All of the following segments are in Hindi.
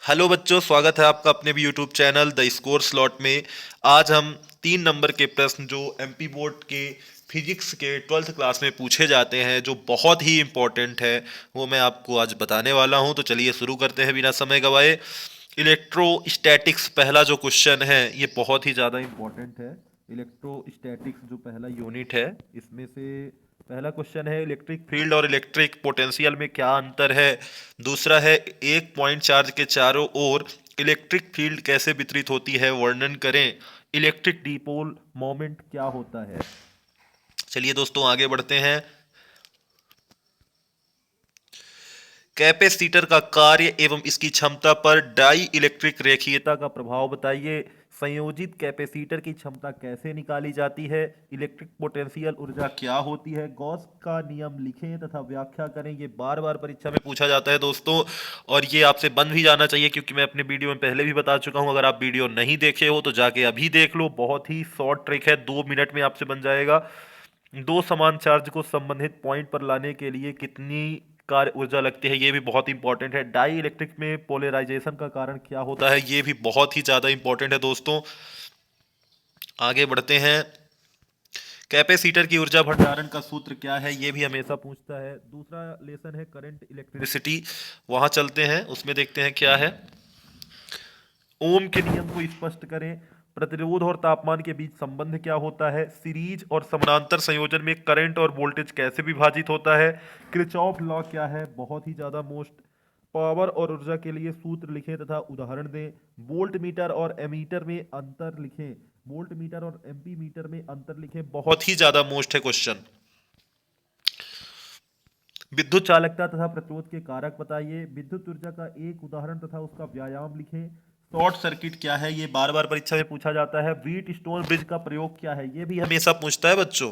हेलो बच्चों, स्वागत है आपका अपने भी YouTube channel the score slot में। आज हम 3 नंबर के प्रश्न जो एमपी बोर्ड के फिजिक्स के 12th क्लास में पूछे जाते हैं, जो बहुत ही इम्पोर्टेंट है, वो मैं आपको आज बताने वाला हूं। तो चलिए शुरू करते हैं बिना समय गवाए। इलेक्ट्रोस्टैटिक्स पहला जो क्वेश्चन है ये बहुत ही ज़्यादा इम्पोर्टेंट है। इलेक्ट्रोस्टैटिक्स जो पहला यूनिट है, इसमें से पहला क्वेश्चन है इलेक्ट्रिक फील्ड और इलेक्ट्रिक पोटेंशियल में क्या अंतर है। दूसरा है एक पॉइंट चार्ज के चारों ओर इलेक्ट्रिक फील्ड कैसे वितरित होती है, वर्णन करें। इलेक्ट्रिक डिपोल मोमेंट क्या होता है। चलिए दोस्तों आगे बढ़ते हैं। कैपेसिटर का कार्य एवं इसकी क्षमता पर डाई इलेक्ट्रिक रेखीयता का प्रभाव बताइए। संयोजित कैपेसिटर की क्षमता कैसे निकाली जाती है। इलेक्ट्रिक पोटेंशियल ऊर्जा क्या होती है। गॉस का नियम लिखें तथा व्याख्या करें। ये बार बार परीक्षा में पूछा जाता है दोस्तों, और ये आपसे बन भी जाना चाहिए, क्योंकि मैं अपने वीडियो में पहले भी बता चुका हूं। अगर आप वीडियो नहीं देखे हो तो जाके अभी देख लो। बहुत ही शॉर्ट ट्रिक है, 2 मिनट में आपसे बन जाएगा। दो समान चार्ज को संबंधित पॉइंट पर लाने के लिए कितनी कार्य ऊर्जा लगती है, ये भी बहुत इंपॉर्टेंट है। डाई इलेक्ट्रिक में पोलराइजेशन का कारण क्या होता है, ये भी बहुत ही ज्यादा इंपॉर्टेंट है दोस्तों। आगे बढ़ते हैं। कैपेसिटर की ऊर्जा भंडारण का सूत्र क्या है, ये भी हमेशा पूछता है। दूसरा लेसन है करंट इलेक्ट्रिसिटी, वहां चलते हैं, उसमें देखते हैं क्या है। ओम के नियम को स्पष्ट करें। प्रतिरोध और तापमान के बीच संबंध क्या होता है। सीरीज और समानांतर संयोजन में करंट और वोल्टेज कैसे विभाजित होता है। किरचॉफ लॉ क्या है, बहुत ही ज्यादा मोस्ट। पावर और ऊर्जा के लिए सूत्र लिखें तथा उदाहरण दें। वोल्ट मीटर और एमीटर में अंतर लिखें। वोल्ट मीटर और एम्पी मीटर में अंतर लिखें, बहुत ही ज्यादा मोस्ट है क्वेश्चन। विद्युत चालकता तथा प्रतिरोध के कारक बताइए। विद्युत ऊर्जा का एक उदाहरण तथा उसका व्यायाम लिखें। शॉर्ट सर्किट क्या है, ये बार बार परीक्षा में पूछा जाता है। व्हीट स्टोन ब्रिज का प्रयोग क्या है, ये भी हमेशा पूछता है बच्चों।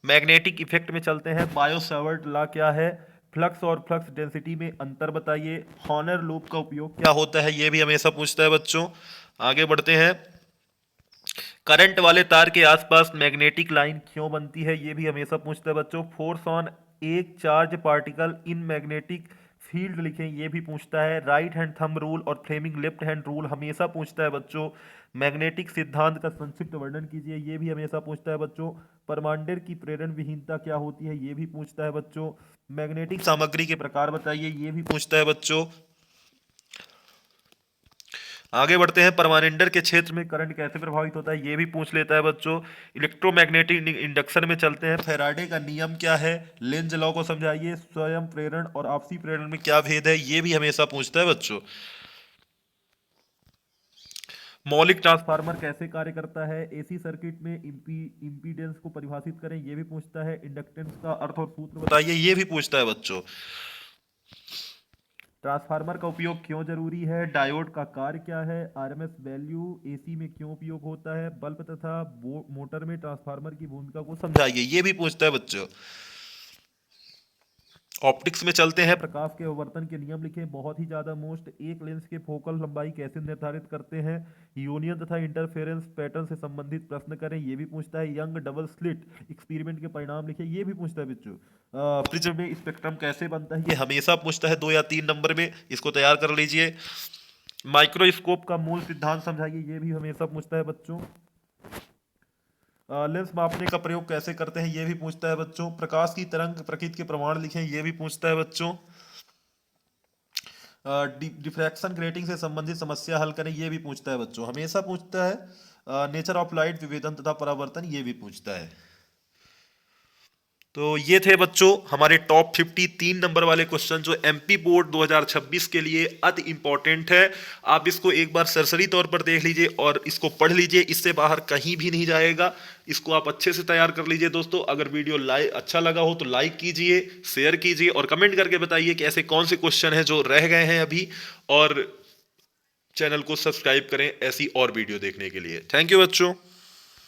मैग्नेटिक इफेक्ट में चलते हैं। बायो सावर्ट लॉ क्या है। फ्लक्स और फ्लक्स डेंसिटी में अंतर बताइए। हॉर्नर लूप का उपयोग क्या होता है, ये भी हमेशा पूछता है बच्चों। आगे बढ़ते हैं। करंट वाले तार के आसपास मैग्नेटिक लाइन क्यों बनती है, ये भी हमेशा पूछता है बच्चों। फोर्स ऑन एक charge particle in magnetic field लिखें, ये भी पूछता है। राइट हैंड थंब रूल और फ्लेमिंग लेफ्ट हैंड रूल हमेशा पूछता है बच्चों। मैग्नेटिक सिद्धांत का संक्षिप्त वर्णन कीजिए, ये भी हमेशा पूछता है बच्चों। परमांडेर की प्रेरण विहीनता क्या होती है, ये भी पूछता है बच्चों। मैग्नेटिक सामग्री के प्रकार बताइए, ये भी पूछता है बच्चों। आगे बढ़ते हैं। परमानेंटर के क्षेत्र में करंट कैसे प्रभावित होता है, ये भी पूछ लेता है बच्चों। इलेक्ट्रोमैग्नेटिक इंडक्शन में चलते हैं। फैराडे का नियम क्या है। लेंज लॉ को समझाइए। स्वयं प्रेरण और आपसी प्रेरण में क्या भेद है, ये भी हमेशा पूछता है बच्चों। मौलिक ट्रांसफार्मर कैसे कार्य करता है। एसी सर्किट में इम्पीडेंस को परिभाषित करें, ये भी पूछता है। इंडक्टेंस का अर्थ और सूत्र बताइए, ये भी पूछता है बच्चों। ट्रांसफार्मर का उपयोग क्यों जरूरी है। डायोड का कार्य क्या है। आरएमएस वैल्यू एसी में क्यों उपयोग होता है। बल्ब तथा मोटर में ट्रांसफार्मर की भूमिका को समझाइए, ये भी पूछता है बच्चों। ऑप्टिक्स में चलते हैं। प्रकाश के आवर्तन के नियम लिखें, बहुत ही ज्यादा मोस्ट। एक लेंस के फोकल लंबाई कैसे निर्धारित करते हैं। यूनियन तथा इंटरफेरेंस पैटर्न से संबंधित प्रश्न करें, ये भी पूछता है। यंग डबल स्लिट एक्सपेरिमेंट के परिणाम लिखे, ये भी पूछता है बच्चों। प्रिज्म में स्पेक्ट्रम कैसे बनता है, ये हमेशा पूछता है 2 या 3 नंबर में, इसको तैयार कर लीजिए। माइक्रोस्कोप का मूल सिद्धांत समझाइए, ये भी हमेशा पूछता है बच्चों। लेंस मापने का प्रयोग कैसे करते हैं, ये भी पूछता है बच्चों। प्रकाश की तरंग प्रकृति के प्रमाण लिखें, ये भी पूछता है बच्चों। डिफ्रैक्शन ग्रेटिंग से संबंधित समस्या हल करें, ये भी पूछता है बच्चों, हमेशा पूछता है। नेचर ऑफ लाइट विभेदन तथा परावर्तन, ये भी पूछता है। तो ये थे बच्चों हमारे टॉप 50 3 नंबर वाले क्वेश्चन, जो एमपी बोर्ड 2026 के लिए अति इंपॉर्टेंट है। आप इसको एक बार सरसरी तौर पर देख लीजिए और इसको पढ़ लीजिए, इससे बाहर कहीं भी नहीं जाएगा। इसको आप अच्छे से तैयार कर लीजिए दोस्तों। अगर वीडियो अच्छा लगा हो तो लाइक कीजिए, शेयर कीजिए और कमेंट करके बताइए कि ऐसे कौन से क्वेश्चन हैं जो रह गए हैं अभी। और चैनल को सब्सक्राइब करें ऐसी और वीडियो देखने के लिए। थैंक यू बच्चों।